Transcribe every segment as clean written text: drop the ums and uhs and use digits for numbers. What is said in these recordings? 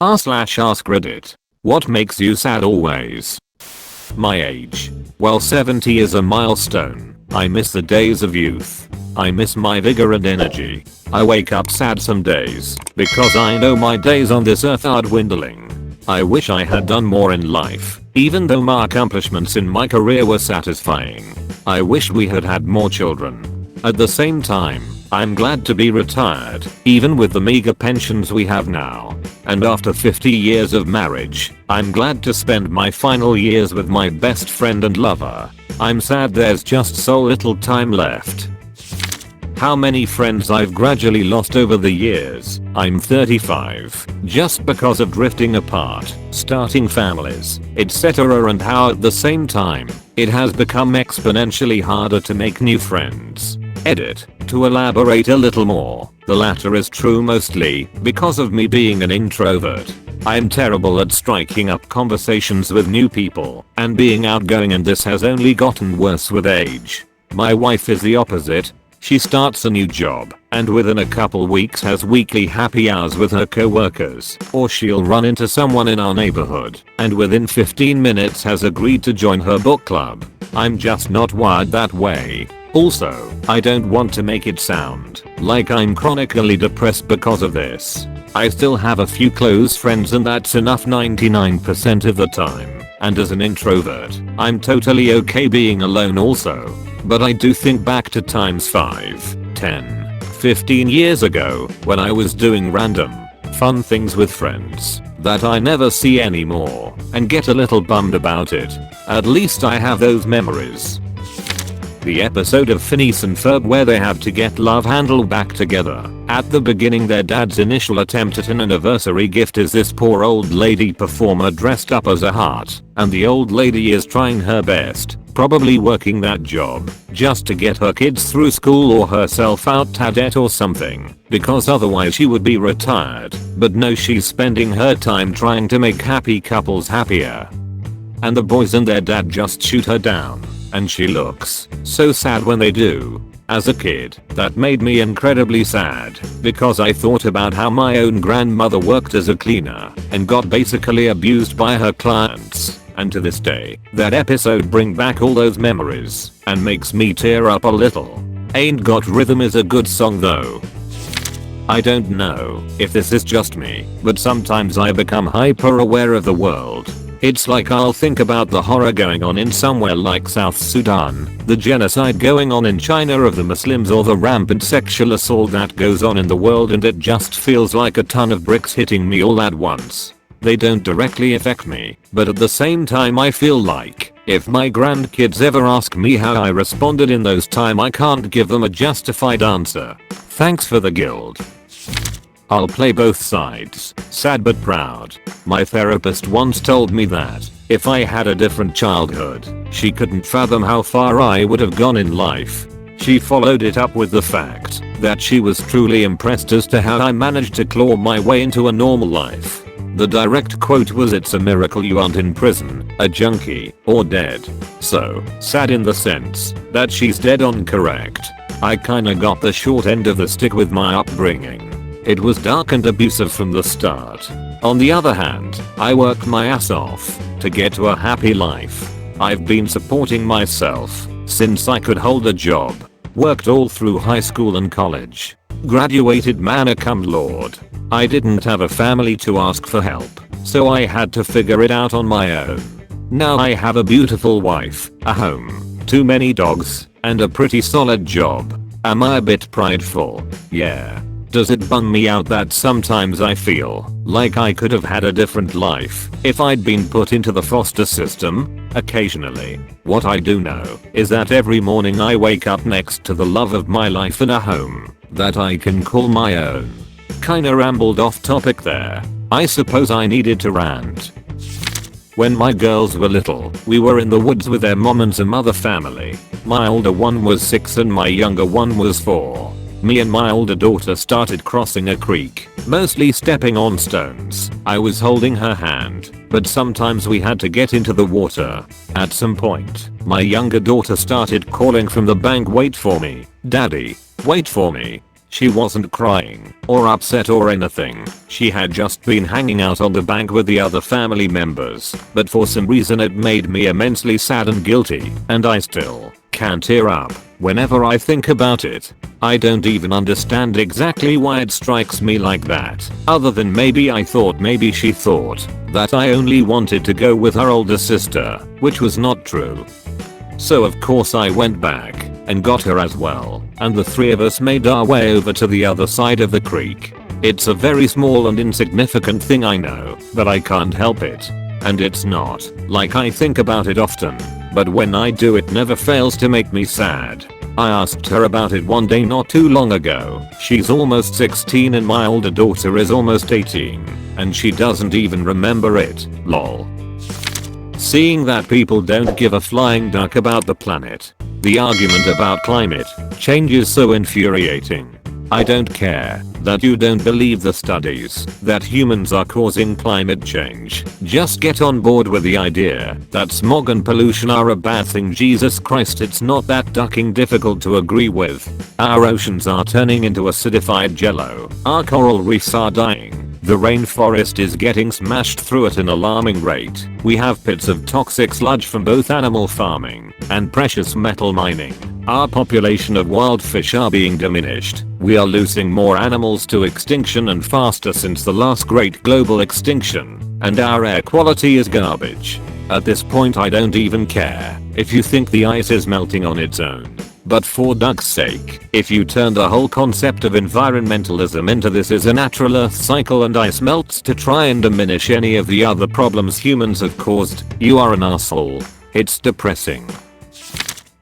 r/AskReddit. What makes you sad always? My age. Well, 70 is a milestone. I miss the days of youth. I miss my vigor and energy. I wake up sad some days because I know my days on this earth are dwindling. I wish I had done more in life, even though my accomplishments in my career were satisfying. I wish we had had more children. At the same time, I'm glad to be retired, even with the meager pensions we have now. And after 50 years of marriage, I'm glad to spend my final years with my best friend and lover. I'm sad there's just so little time left. How many friends I've gradually lost over the years. I'm 35. Just because of drifting apart, starting families, etc., and how at the same time, it has become exponentially harder to make new friends. Edit. To elaborate a little more, the latter is true mostly because of me being an introvert. I'm terrible at striking up conversations with new people and being outgoing, and this has only gotten worse with age. My wife is the opposite. She starts a new job and within a couple weeks has weekly happy hours with her co-workers, or she'll run into someone in our neighborhood and within 15 minutes has agreed to join her book club. I'm just not wired that way. Also, I don't want to make it sound like I'm chronically depressed because of this. I still have a few close friends and that's enough 99% of the time. And as an introvert, I'm totally okay being alone also. But I do think back to times 5, 10, 15 years ago when I was doing random, fun things with friends that I never see anymore and get a little bummed about it. At least I have those memories. The episode of Phineas and Ferb where they have to get Love Handle back together. At the beginning, their dad's initial attempt at an anniversary gift is this poor old lady performer dressed up as a heart, and the old lady is trying her best, probably working that job, just to get her kids through school or herself out of debt or something, because otherwise she would be retired. But no, she's spending her time trying to make happy couples happier. And the boys and their dad just shoot her down. And she looks so sad when they do. As a kid, that made me incredibly sad because I thought about how my own grandmother worked as a cleaner and got basically abused by her clients. And to this day, that episode bring back all those memories and makes me tear up a little. Ain't Got Rhythm is a good song though. I don't know if this is just me, but sometimes I become hyper aware of the world. It's like I'll think about the horror going on in somewhere like South Sudan, the genocide going on in China of the Muslims, or the rampant sexual assault that goes on in the world, and it just feels like a ton of bricks hitting me all at once. They don't directly affect me, but at the same time I feel like if my grandkids ever ask me how I responded in those times, I can't give them a justified answer. Thanks for the guild. I'll play both sides, sad but proud. My therapist once told me that if I had a different childhood, she couldn't fathom how far I would have gone in life. She followed it up with the fact that she was truly impressed as to how I managed to claw my way into a normal life. The direct quote was, "It's a miracle you aren't in prison, a junkie, or dead." So, sad in the sense that she's dead on correct. I kinda got the short end of the stick with my upbringing. It was dark and abusive from the start. On the other hand, I worked my ass off to get to a happy life. I've been supporting myself since I could hold a job. Worked all through high school and college. Graduated manna cum laude. I didn't have a family to ask for help, so I had to figure it out on my own. Now I have a beautiful wife, a home, too many dogs, and a pretty solid job. Am I a bit prideful? Yeah. Does it bum me out that sometimes I feel like I could have had a different life if I'd been put into the foster system? Occasionally. What I do know is that every morning I wake up next to the love of my life and a home that I can call my own. Kinda rambled off topic there. I suppose I needed to rant. When my girls were little, we were in the woods with their mom and some other family. My older one was 6 and my younger one was 4. Me and my older daughter started crossing a creek, mostly stepping on stones. I was holding her hand, but sometimes we had to get into the water. At some point, my younger daughter started calling from the bank, "Wait for me, Daddy, wait for me." She wasn't crying or upset or anything. She had just been hanging out on the bank with the other family members, but for some reason it made me immensely sad and guilty, and I still can't tear up whenever I think about it. I don't even understand exactly why it strikes me like that, other than maybe I thought maybe she thought that I only wanted to go with her older sister, which was not true. So of course I went back and got her as well, and the three of us made our way over to the other side of the creek. It's a very small and insignificant thing, I know, but I can't help it. And it's not like I think about it often, but when I do it never fails to make me sad. I asked her about it one day not too long ago. She's almost 16 and my older daughter is almost 18, and she doesn't even remember it, lol. Seeing that people don't give a flying duck about the planet. The argument about climate change is so infuriating. I don't care that you don't believe the studies that humans are causing climate change. Just get on board with the idea that smog and pollution are a bad thing. Jesus Christ, it's not that ducking difficult to agree with. Our oceans are turning into acidified jello. Our coral reefs are dying. The rainforest is getting smashed through at an alarming rate. We have pits of toxic sludge from both animal farming and precious metal mining. Our population of wild fish are being diminished. We are losing more animals to extinction and faster since the last great global extinction. And our air quality is garbage. At this point I don't even care if you think the ice is melting on its own. But for duck's sake, if you turn the whole concept of environmentalism into this is a natural earth cycle and ice melts to try and diminish any of the other problems humans have caused, you are an asshole. It's depressing.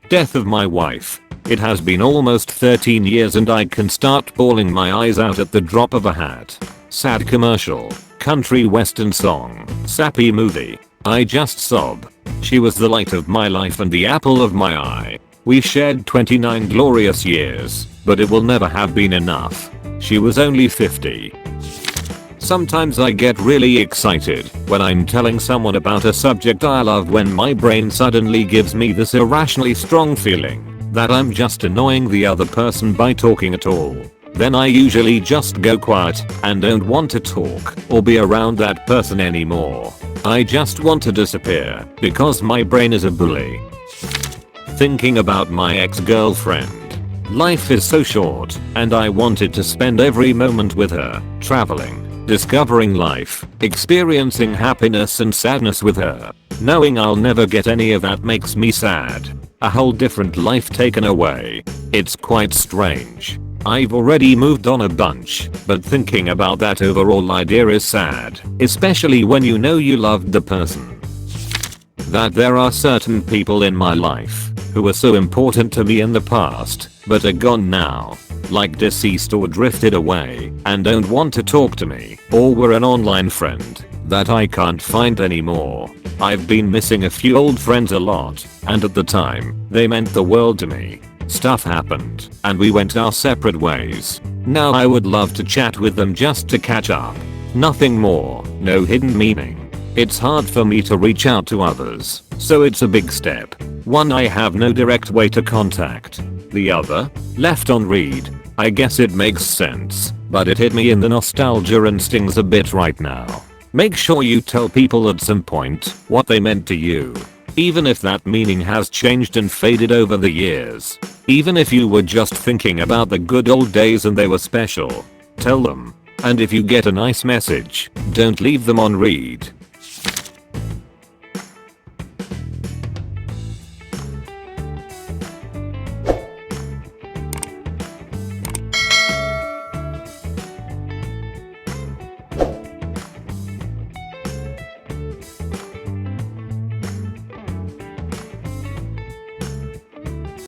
Death of my wife. It has been almost 13 years and I can start bawling my eyes out at the drop of a hat. Sad commercial. Country western song. Sappy movie. I just sob. She was the light of my life and the apple of my eye. We shared 29 glorious years, but it will never have been enough. She was only 50. Sometimes I get really excited when I'm telling someone about a subject I love when my brain suddenly gives me this irrationally strong feeling that I'm just annoying the other person by talking at all. Then I usually just go quiet and don't want to talk or be around that person anymore. I just want to disappear because my brain is a bully. Thinking about my ex-girlfriend. Life is so short, and I wanted to spend every moment with her, traveling, discovering life, experiencing happiness and sadness with her. Knowing I'll never get any of that makes me sad. A whole different life taken away. It's quite strange. I've already moved on a bunch, but thinking about that overall idea is sad, especially when you know you loved the person. That there are certain people in my life who were so important to me in the past, but are gone now. Like deceased or drifted away and don't want to talk to me, or were an online friend that I can't find anymore. I've been missing a few old friends a lot, and at the time, they meant the world to me. Stuff happened, and we went our separate ways. Now I would love to chat with them just to catch up. Nothing more, no hidden meaning. It's hard for me to reach out to others, so it's a big step. One I have no direct way to contact. The other? Left on read. I guess it makes sense, but it hit me in the nostalgia and stings a bit right now. Make sure you tell people at some point what they meant to you. Even if that meaning has changed and faded over the years. Even if you were just thinking about the good old days and they were special. Tell them. And if you get a nice message, don't leave them on read.